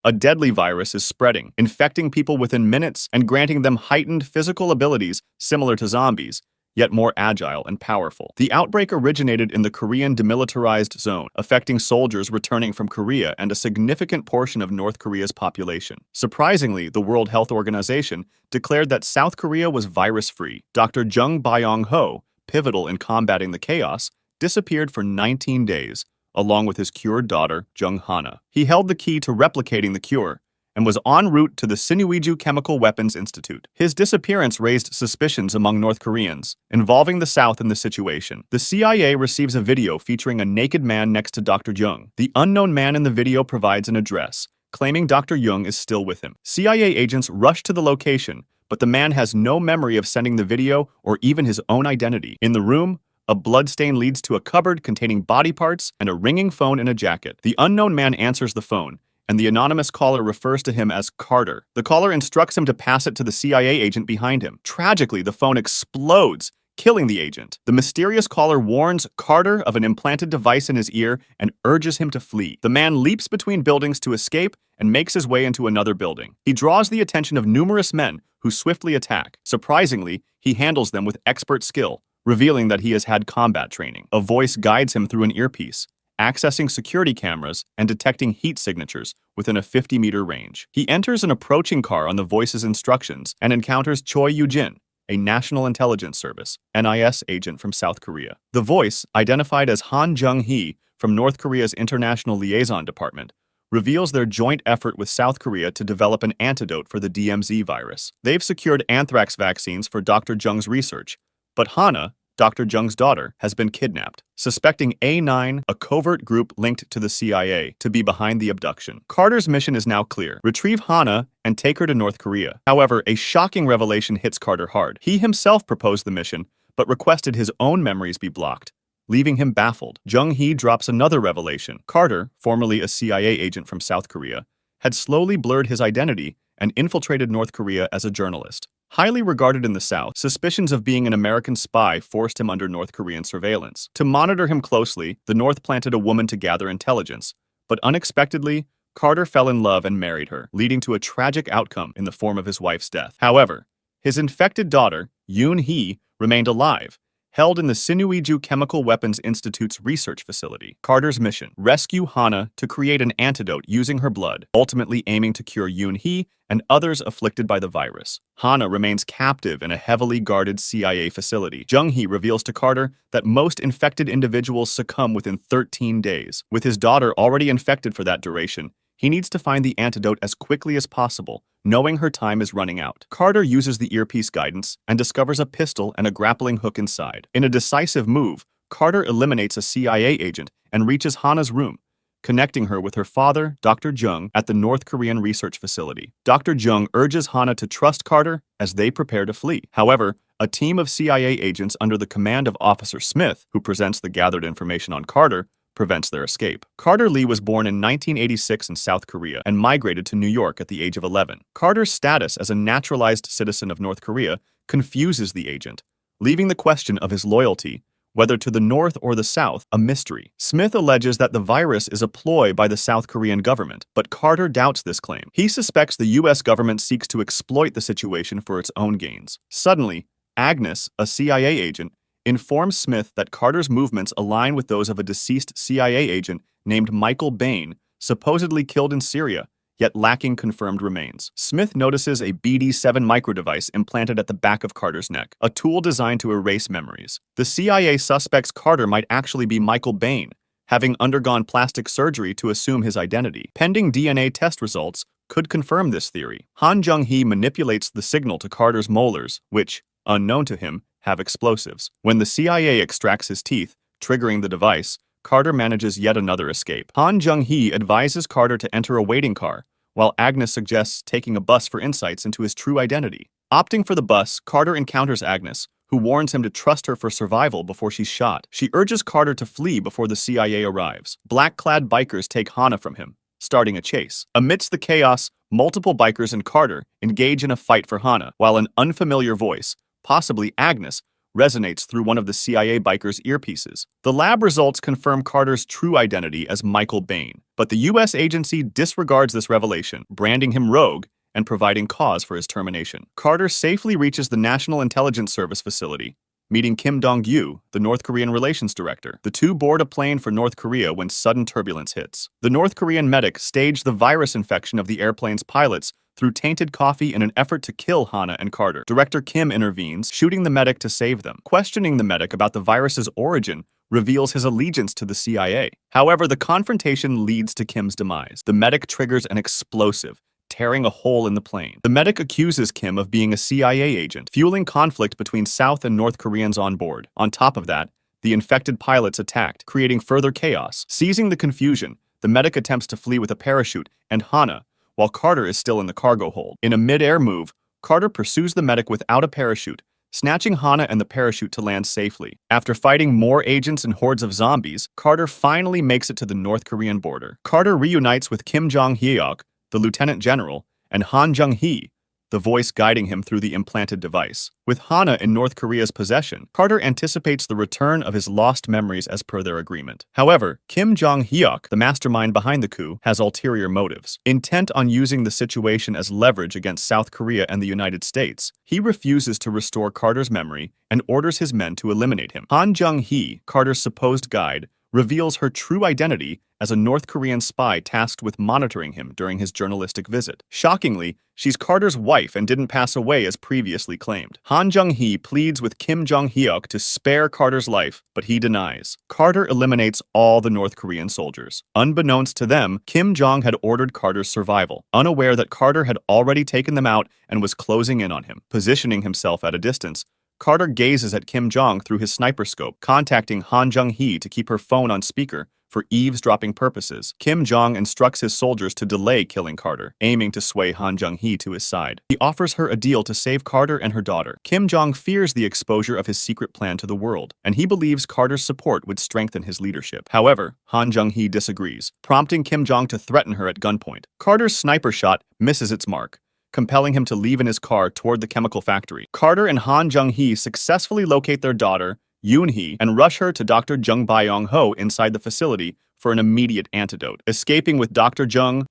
A deadly virus is spreading, infecting people within minutes and granting them heightened physical abilities similar to zombies, yet more agile and powerful. The outbreak originated in the Korean demilitarized zone, affecting soldiers returning from Korea and a significant portion of North Korea's population. Surprisingly, the World Health Organization declared that South Korea was virus-free. Dr. Jung Byung-ho, pivotal in combating the chaos, disappeared for 19 days, along with his cured daughter, Jung Hana. He held the key to replicating the cure and was en route to the Sinuiju Chemical Weapons Institute. His disappearance raised suspicions among North Koreans, involving the South in the situation. The CIA receives a video featuring a naked man next to Dr. Jung. The unknown man in the video provides an address, claiming Dr. Jung is still with him. CIA agents rush to the location, but the man has no memory of sending the video or even his own identity. In the room, a bloodstain leads to a cupboard containing body parts and a ringing phone in a jacket. The unknown man answers the phone, and the anonymous caller refers to him as Carter. The caller instructs him to pass it to the CIA agent behind him. Tragically, the phone explodes, killing the agent. The mysterious caller warns Carter of an implanted device in his ear and urges him to flee. The man leaps between buildings to escape and makes his way into another building. He draws the attention of numerous men who swiftly attack. Surprisingly, he handles them with expert skill, revealing that he has had combat training. A voice guides him through an earpiece, accessing security cameras and detecting heat signatures within a 50-meter range. He enters an approaching car on the voice's instructions and encounters Choi Yu-jin, a National Intelligence Service (NIS) agent from South Korea. The voice, identified as Han Jung-hee from North Korea's International Liaison Department, reveals their joint effort with South Korea to develop an antidote for the DMZ virus. They've secured anthrax vaccines for Dr. Jung's research, but Hana, Dr. Jung's daughter, has been kidnapped, suspecting A9, a covert group linked to the CIA, to be behind the abduction. Carter's mission is now clear: retrieve Hana and take her to North Korea. However, a shocking revelation hits Carter hard. He himself proposed the mission, but requested his own memories be blocked, leaving him baffled. Jung-hee drops another revelation. Carter, formerly a CIA agent from South Korea, had slowly blurred his identity and infiltrated North Korea as a journalist. Highly regarded in the South, suspicions of being an American spy forced him under North Korean surveillance. To monitor him closely, the North planted a woman to gather intelligence, but unexpectedly, Carter fell in love and married her, leading to a tragic outcome in the form of his wife's death. However, his infected daughter, Yoon-hee, remained alive, held in the Sinuiju Chemical Weapons Institute's research facility. Carter's mission: rescue Hana to create an antidote using her blood, ultimately aiming to cure Yoon-hee and others afflicted by the virus. Hana remains captive in a heavily guarded CIA facility. Jung-hee reveals to Carter that most infected individuals succumb within 13 days. With his daughter already infected for that duration, he needs to find the antidote as quickly as possible, knowing her time is running out. Carter uses the earpiece guidance and discovers a pistol and a grappling hook inside. In a decisive move, Carter eliminates a CIA agent and reaches Hana's room, connecting her with her father, Dr. Jung, at the North Korean research facility. Dr. Jung urges Hana to trust Carter as they prepare to flee. However, a team of CIA agents under the command of Officer Smith, who presents the gathered information on Carter, prevents their escape. Carter Lee was born in 1986 in South Korea and migrated to New York at the age of 11. Carter's status as a naturalized citizen of North Korea confuses the agent, leaving the question of his loyalty, whether to the North or the South, a mystery. Smith alleges that the virus is a ploy by the South Korean government, but Carter doubts this claim. He suspects the US government seeks to exploit the situation for its own gains. Suddenly, Agnes, a CIA agent, informs Smith that Carter's movements align with those of a deceased CIA agent named Michael Bain, supposedly killed in Syria, yet lacking confirmed remains. Smith notices a BD-7 microdevice implanted at the back of Carter's neck, a tool designed to erase memories. The CIA suspects Carter might actually be Michael Bain, having undergone plastic surgery to assume his identity. Pending DNA test results could confirm this theory. Han Jung-hee manipulates the signal to Carter's molars, which, unknown to him, have explosives. When the CIA extracts his teeth, triggering the device, Carter manages yet another escape. Han Jung-hee advises Carter to enter a waiting car, while Agnes suggests taking a bus for insights into his true identity. Opting for the bus, Carter encounters Agnes, who warns him to trust her for survival before she's shot. She urges Carter to flee before the CIA arrives. Black-clad bikers take Hana from him, starting a chase. Amidst the chaos, multiple bikers and Carter engage in a fight for Hana, while an unfamiliar voice, possibly Agnes, resonates through one of the CIA bikers' earpieces. The lab results confirm Carter's true identity as Michael Bain, but the U.S. agency disregards this revelation, branding him rogue and providing cause for his termination. Carter safely reaches the National Intelligence Service facility, meeting Kim Dong-gyu, the North Korean relations director. The two board a plane for North Korea when sudden turbulence hits. The North Korean medic staged the virus infection of the airplane's pilots through tainted coffee in an effort to kill Hana and Carter. Director Kim intervenes, shooting the medic to save them. Questioning the medic about the virus's origin reveals his allegiance to the CIA. However, the confrontation leads to Kim's demise. The medic triggers an explosive, tearing a hole in the plane. The medic accuses Kim of being a CIA agent, fueling conflict between South and North Koreans on board. On top of that, the infected pilots attacked, creating further chaos. Seizing the confusion, the medic attempts to flee with a parachute and Hana, while Carter is still in the cargo hold. In a mid-air move, Carter pursues the medic without a parachute, snatching Hana and the parachute to land safely. After fighting more agents and hordes of zombies, Carter finally makes it to the North Korean border. Carter reunites with Kim Jong-hyuk, the lieutenant general, and Han Jung-hee, the voice guiding him through the implanted device. With Hana in North Korea's possession, Carter anticipates the return of his lost memories as per their agreement. However, Kim Jong-hyuk, the mastermind behind the coup, has ulterior motives. Intent on using the situation as leverage against South Korea and the United States, he refuses to restore Carter's memory and orders his men to eliminate him. Han Jung-hee, Carter's supposed guide, reveals her true identity as a North Korean spy tasked with monitoring him during his journalistic visit. Shockingly, she's Carter's wife and didn't pass away as previously claimed. Han Jung-hee pleads with Kim Jong-hyuk to spare Carter's life, but he denies. Carter eliminates all the North Korean soldiers. Unbeknownst to them, Kim Jong had ordered Carter's survival, unaware that Carter had already taken them out and was closing in on him. Positioning himself at a distance, Carter gazes at Kim Jong through his sniper scope, contacting Han Jung-hee to keep her phone on speaker for eavesdropping purposes. Kim Jong instructs his soldiers to delay killing Carter, aiming to sway Han Jung-hee to his side. He offers her a deal to save Carter and her daughter. Kim Jong fears the exposure of his secret plan to the world, and he believes Carter's support would strengthen his leadership. However, Han Jung-hee disagrees, prompting Kim Jong to threaten her at gunpoint. Carter's sniper shot misses its mark, compelling him to leave in his car toward the chemical factory. Carter and Han Jung-hee successfully locate their daughter, Yoon-hee, and rush her to Dr. Byung-ho inside the facility for an immediate antidote. Escaping with Dr. Jung,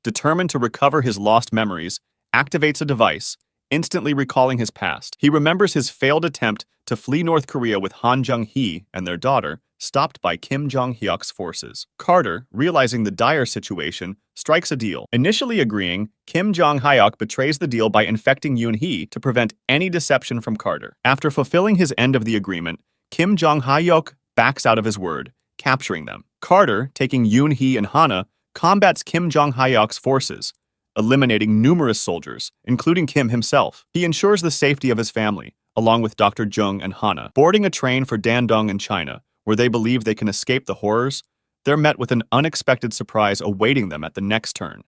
determined to recover his lost memories, activates a device, instantly recalling his past. He remembers his failed attempt to flee North Korea with Han Jung-hee and their daughter, stopped by Kim Jong-hyuk's forces. Carter, realizing the dire situation, strikes a deal. Initially agreeing, Kim Jong-hyuk betrays the deal by infecting Yoon-hee to prevent any deception from Carter. After fulfilling his end of the agreement, Kim Jong-hyuk backs out of his word, capturing them. Carter, taking Yoon-hee and Hana, combats Kim Jong-hyuk's forces, eliminating numerous soldiers, including Kim himself. He ensures the safety of his family, along with Dr. Jung and Hana. Boarding a train for Dandong in China, where they believe they can escape the horrors, they're met with an unexpected surprise awaiting them at the next turn.